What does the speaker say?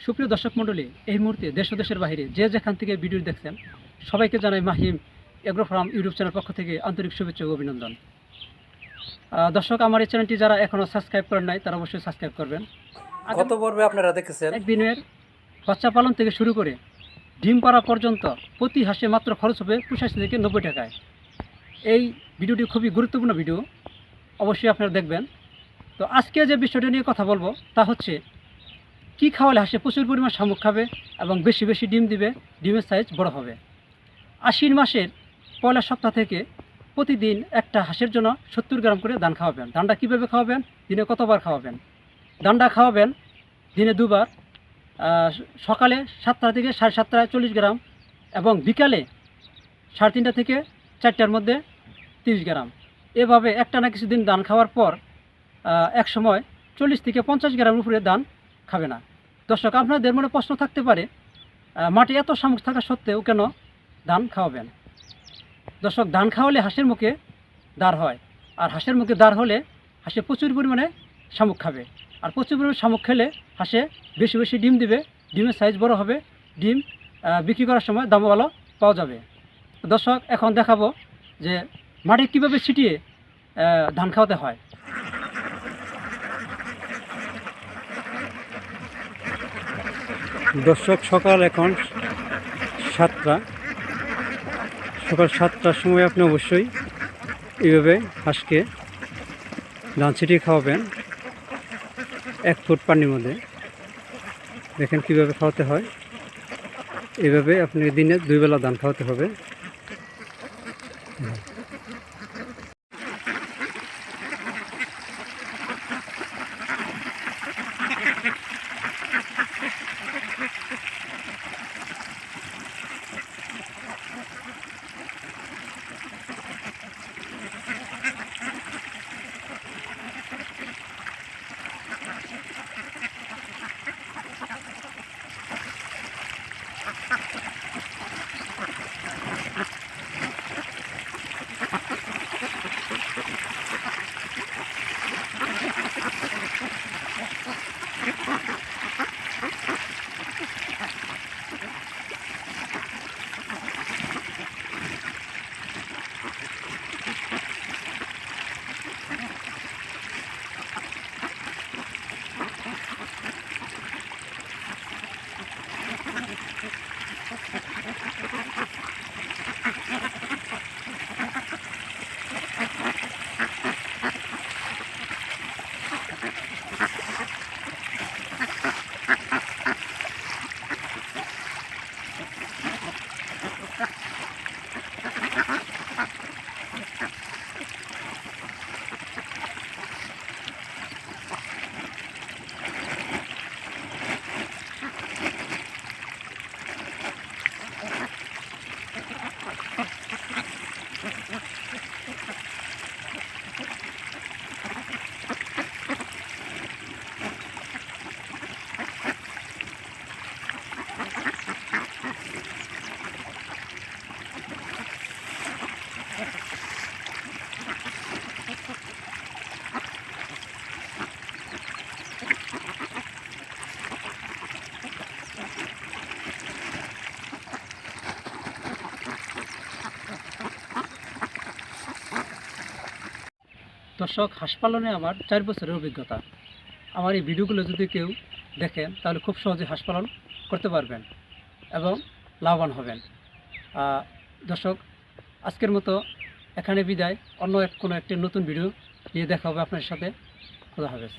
সুপ্রিয় দর্শক মণ্ডলী, এই মুহূর্তে দেশ ও দেশের বাইরে যে যেখান থেকে ভিডিও দেখছেন সবাইকে জানাই Mahim agro farm YouTube channel পক্ষ থেকে আন্তরিক শুভেচ্ছা ও অভিনন্দন। দর্শক, আমার এই চ্যানেলটি যারা এখনও সাবস্ক্রাইব করেন নাই তারা অবশ্যই সাবস্ক্রাইব করবেন। গত পর্বে আপনারা দেখেছেন একদিনের বাচ্চা পালন থেকে শুরু করে ডিম পাড়া পর্যন্ত প্রতি হাঁসে মাত্র খরচ হবে 85 থেকে 90 টাকায়। এই ভিডিওটি খুবই গুরুত্বপূর্ণ ভিডিও, অবশ্যই আপনারা দেখবেন। তো আজকে যে বিষয়টা নিয়ে কথা বলবো তা হচ্ছে কি খাওয়ালে হাঁসে প্রচুর পরিমাণ শামুক খাবে এবং বেশি বেশি ডিম দিবে, ডিমের সাইজ বড় হবে। আশ্বিন মাসের পয়লা সপ্তাহ থেকে প্রতিদিন একটা হাঁসের জন্য 70 গ্রাম করে ধান খাওয়াবেন। ধানটা কীভাবে খাওয়াবেন, দিনে কতবার খাওয়াবেন? ধানটা খাওয়াবেন দিনে দুবার, সকালে 7টা থেকে 7:30 40 গ্রাম এবং বিকালে 3:30 থেকে 4টার মধ্যে 30 গ্রাম। এভাবে একটানা কিছুদিন ধান খাওয়ার পর এক সময় 40 থেকে 50 গ্রামের উপরে ধান খাবে না। দর্শক, আপনাদের মনে প্রশ্ন থাকতে পারে মাঠে এত শামুক থাকা সত্ত্বেও কেন ধান খাওয়াবেন? দর্শক, ধান খাওয়ালে হাঁসের মুখে দাঁড় হয়, আর হাঁসের মুখে দাঁড় হলে হাঁসে প্রচুর পরিমাণে শামুক খাবে, আর প্রচুর পরিমাণে শামুক খেলে হাঁসে বেশি বেশি ডিম দিবে, ডিমের সাইজ বড় হবে, ডিম বিক্রি করার সময় দামও ভালো পাওয়া যাবে। দর্শক, এখন দেখাবো যে মাঠে কীভাবে ছিটিয়ে ধান খাওয়াতে হয়। দর্শক, সকাল এখন 7টা, সকাল 7টার সময় আপনি অবশ্যই এইভাবে হাঁসকে ধান ছিটিয়ে খাওয়াবেন 1 ফুট পানির মধ্যে। দেখেন কীভাবে খাওয়াতে হয়। এইভাবে আপনি দিনে 2 বেলা ধান খাওয়াতে হবে। দর্শক, হাঁস পালনে আমার 4 বছরের অভিজ্ঞতা। আমার এই ভিডিওগুলো যদি কেউ দেখেন তাহলে খুব সহজে হাঁস পালন করতে পারবেন এবং লাভবান হবেন। দর্শক, আজকের মতো এখানে বিদায়। অন্য কোনো একটি নতুন ভিডিও নিয়ে দেখা হবে আপনার সাথে। খোদা হাফেজ।